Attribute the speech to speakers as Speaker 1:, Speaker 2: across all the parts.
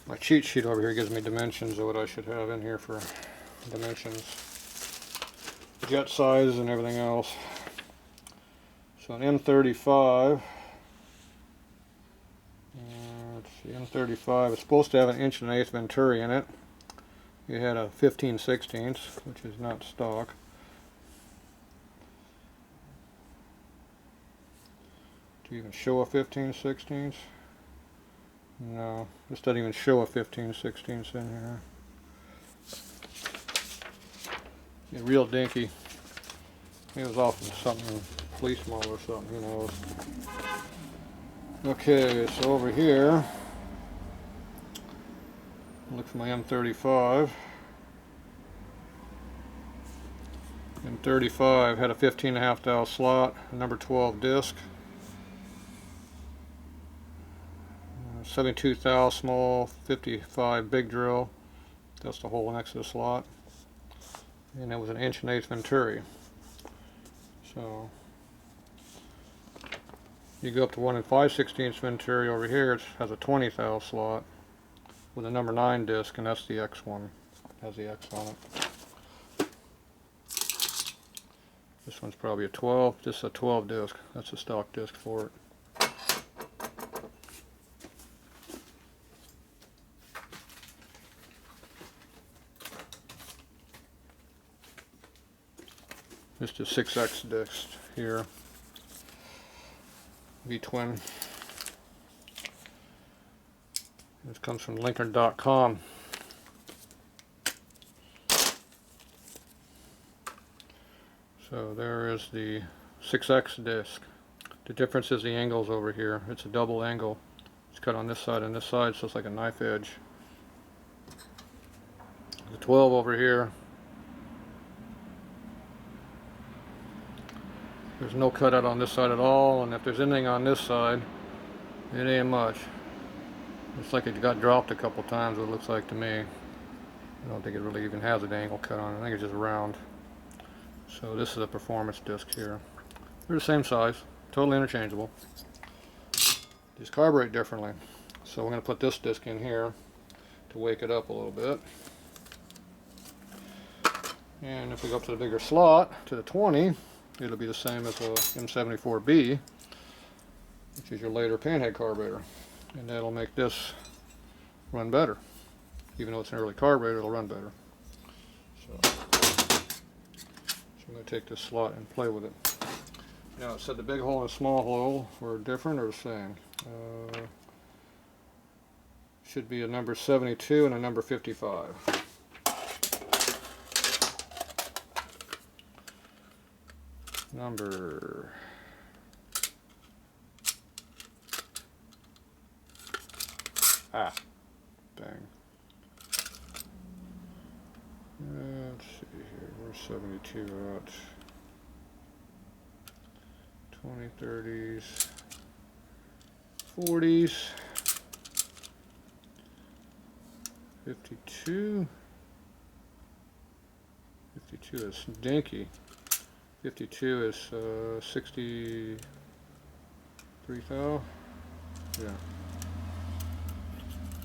Speaker 1: My cheat sheet over here gives me dimensions of what I should have in here for dimensions, jet size and everything else. So an M35, let's see, M35 is supposed to have an 1 1/8 venturi in it. You had a 15/16, which is not stock. Do you even show a 15/16? No, this doesn't even show a 15/16 in here. It's real dinky. It was off of something, fleece mold or something, who knows. Okay, so over here, look for my M35. M35 had a 15.5 dowel slot, a number 12 disc, 72 thou small, 55 big drill. That's the hole next to the slot, and it was an 1 1/8 venturi. So you go up to 1 5/16 venturi over here. It has a 20 thou slot with a number 9 disc, and that's the X one. It has the X on it. This one's probably a 12. This is a 12 disc. That's a stock disc for it. This is 6X disc here. V-twin. This comes from linkert.com. So there is the 6X disc. The difference is the angles over here. It's a double angle. It's cut on this side and this side, so it's like a knife edge. The 12 over here, there's no cutout on this side at all, and if there's anything on this side, it ain't much. It's like it got dropped a couple times, it looks like to me. I don't think it really even has an angle cut on it. I think it's just round. So this is a performance disc here. They're the same size, totally interchangeable. These carburate differently. So we're going to put this disc in here to wake it up a little bit. And if we go up to the bigger slot, to the 20, it'll be the same as a M74B, which is your later panhead carburetor. And that'll make this run better. Even though it's an early carburetor, it'll run better. So I'm going to take this slot and play with it. Now it said the big hole and the small hole were different or the same. Should be a number 72 and a number 55. Number bang. Let's see here, where's 72 at? 20, 30s, 40s, 52. 52 is dinky. 52 is 63 thou. Yeah.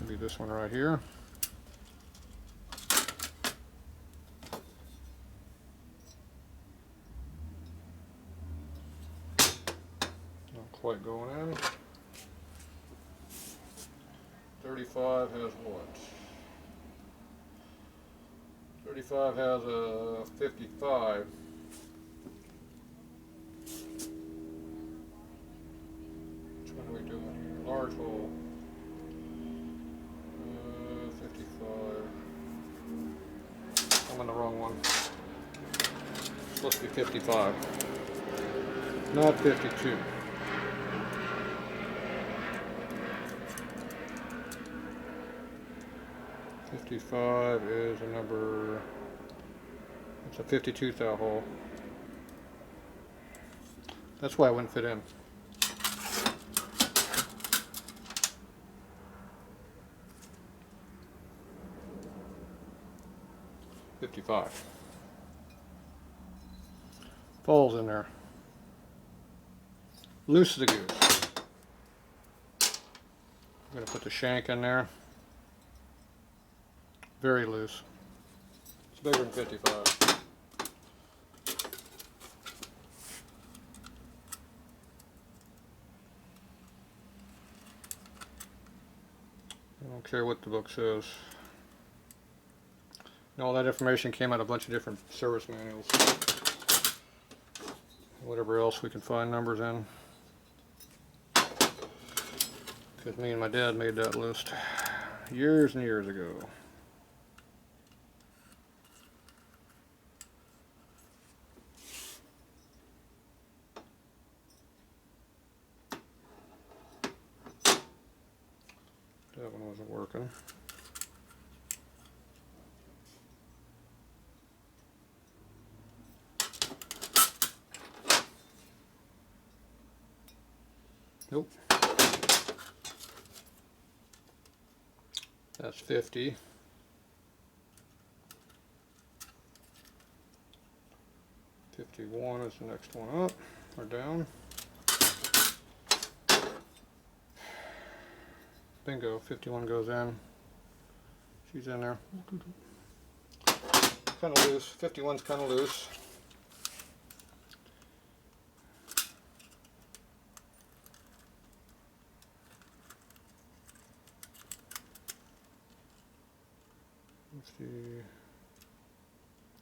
Speaker 1: Maybe this one right here. Not quite going in. 35 has what? 35 has a 55. Which one are we doing here? Large hole. 55. I'm on the wrong one. It's supposed to be 55. Not 52. $55 is a number, it's a 52 thou hole. That's why it wouldn't fit in. $55. Falls in there. Loose as a goose. I'm going to put the shank in there. very loose. It's bigger than 55. I don't care what the book says. And all that information came out of a bunch of different service manuals. Whatever else we can find numbers in. Because me and my dad made that list years and years ago. That one wasn't working. Nope. That's 50. 51 is the next one up or down. Bingo, 51 goes in. She's in there. Kind of loose. 51's kind of loose.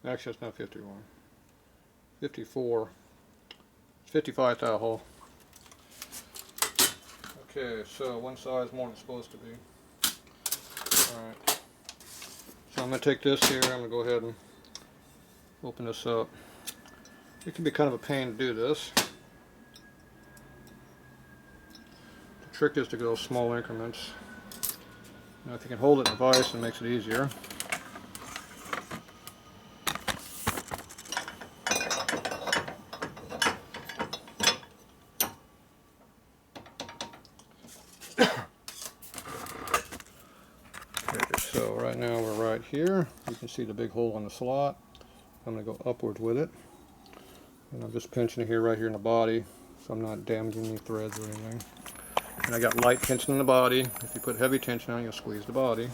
Speaker 1: Actually, it's not 51. 54. It's 55 thou hole. Okay, so one size more than it's supposed to be. Alright. So I'm going to take this here, I'm going to go ahead and open this up. It can be kind of a pain to do this. The trick is to go small increments. Now if you can hold it in a vise, it makes it easier. So right now we're right here. You can see the big hole in the slot. I'm going to go upwards with it. And I'm just pinching it here, right here in the body, so I'm not damaging any threads or anything. And I got light tension in the body. If you put heavy tension on, you'll squeeze the body.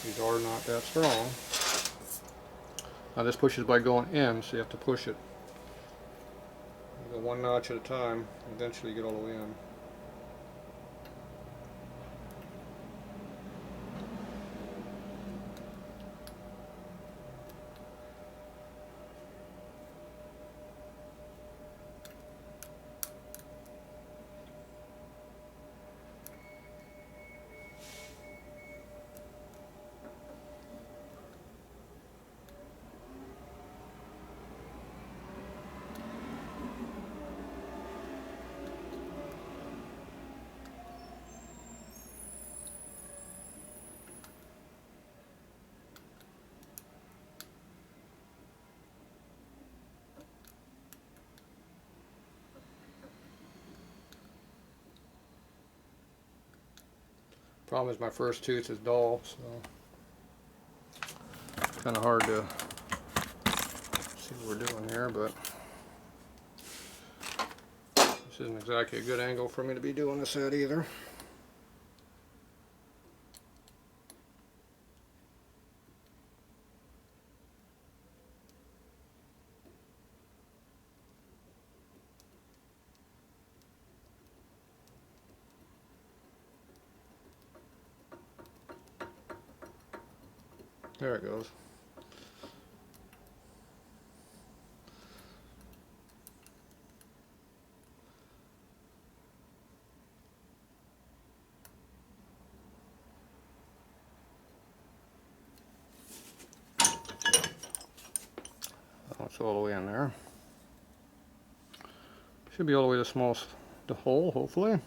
Speaker 1: These are not that strong. Now this pushes by going in, so you have to push it. You go one notch at a time, eventually you get all the way in. Problem is my first tooth is dull, so it's kind of hard to see what we're doing here, but this isn't exactly a good angle for me to be doing this at either. There it goes. That's all the way in there. Should be all the way to the hole, hopefully.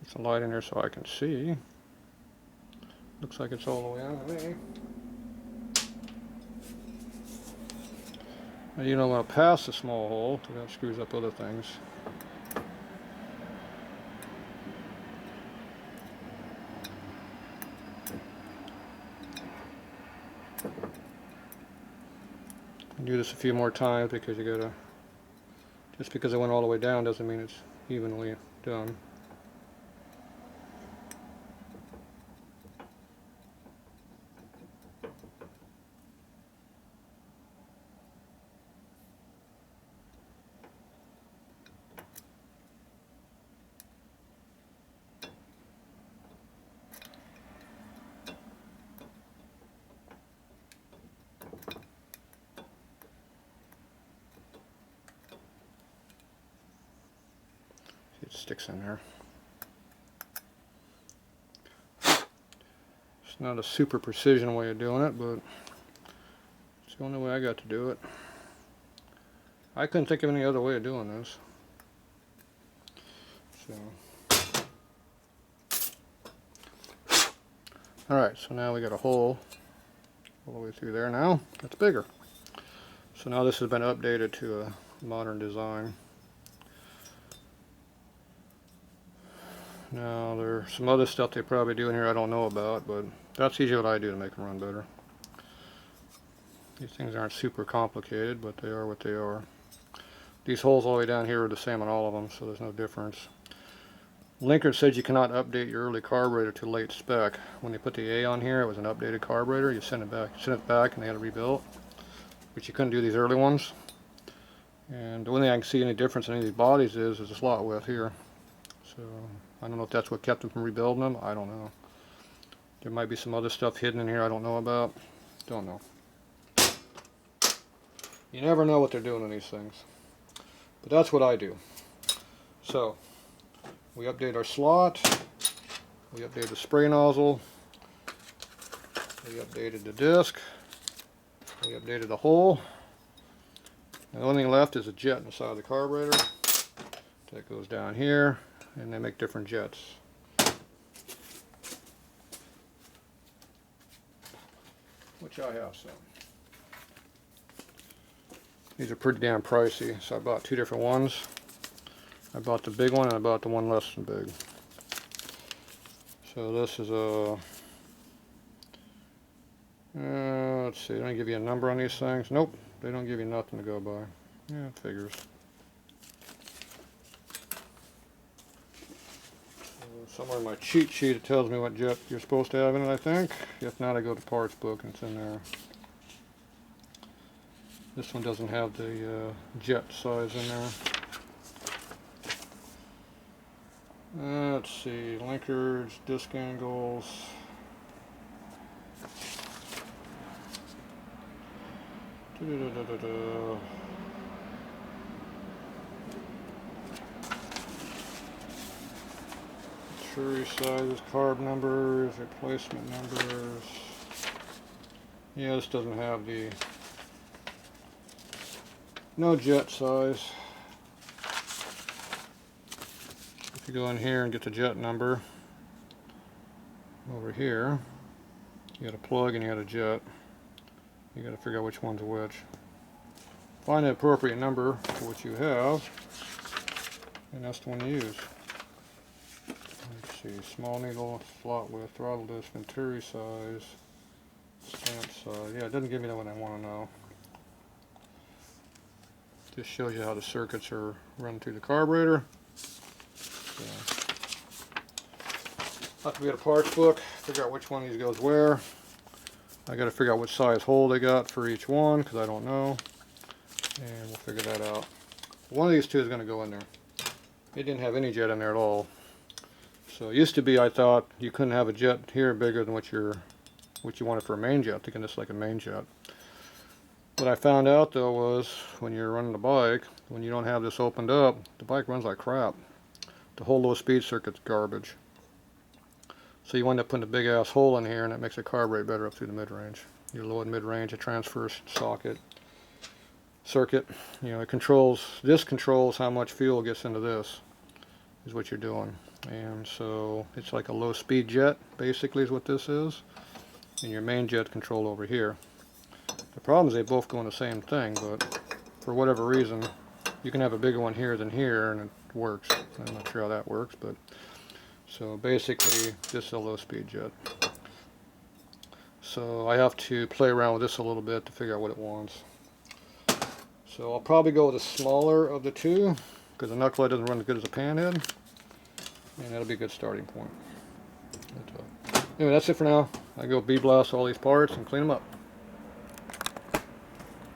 Speaker 1: Get some light in there so I can see. Looks like it's all the way on to me. Now you don't want to pass the small hole, because that screws up other things. Do this a few more times because you gotta, just because it went all the way down doesn't mean it's evenly done. It sticks in there. It's not a super precision way of doing it, but it's the only way I got to do it. I couldn't think of any other way of doing this. So, alright, so now we got a hole all the way through there now. That's bigger. So now this has been updated to a modern design. Now there's some other stuff they probably do in here I don't know about, but that's usually what I do to make them run better. These things aren't super complicated, but they are what they are. These holes all the way down here are the same on all of them, so there's no difference. Linkert said you cannot update your early carburetor to late spec. When they put the A on here, it was an updated carburetor. You send it back, and they had to rebuild it. But you couldn't do these early ones. And the only thing I can see any difference in any of these bodies is the slot width here. So I don't know if that's what kept them from rebuilding them. I don't know. There might be some other stuff hidden in here I don't know about. Don't know. You never know what they're doing in these things. But that's what I do. So we update our slot. We update the spray nozzle. We updated the disc. We updated the hole. And the only thing left is a jet in the side of the carburetor. That goes down here, and they make different jets. Which I have some. These are pretty damn pricey, so I bought two different ones. I bought the big one and I bought the one less than big. So this is a... let's see, they don't give you a number on these things. Nope, they don't give you nothing to go by. Yeah, it figures. Somewhere in my cheat sheet it tells me what jet you're supposed to have in it, I think. If not, I go to parts book and it's in there. This one doesn't have the jet size in there. Let's see, linkers, disc angles. True sizes, carb numbers, replacement numbers. Yeah, this doesn't have the no jet size. If you go in here and get the jet number over here, you got a plug and you got a jet. You got to figure out which one's which. Find the appropriate number for what you have, and that's the one you use. Let's see, small needle, slot width, throttle disc, venturi size, stamp size. Yeah, it doesn't give me that one I want to know. Just shows you how the circuits are run through the carburetor. So, have to get a parts book, figure out which one of these goes where. I got to figure out what size hole they got for each one because I don't know, and we'll figure that out. One of these two is going to go in there. It didn't have any jet in there at all. So it used to be I thought you couldn't have a jet here bigger than what you wanted for a main jet, thinking this is like a main jet. What I found out though was when you're running the bike, when you don't have this opened up, the bike runs like crap. The whole low speed circuit's garbage. So you wind up putting a big ass hole in here and it makes it carburate better up through the mid-range. Your low and mid-range, it transfers circuit. You know, this controls how much fuel gets into this, is what you're doing. And so it's like a low speed jet basically is what this is. And your main jet control over here. The problem is they both go in the same thing, but for whatever reason, you can have a bigger one here than here, and it works. I'm not sure how that works, but so basically, this is a low-speed jet. So I have to play around with this a little bit to figure out what it wants. So I'll probably go with the smaller of the two, because the knucklehead doesn't run as good as a panhead, and that'll be a good starting point. Anyway, that's it for now. I go B-blast all these parts and clean them up.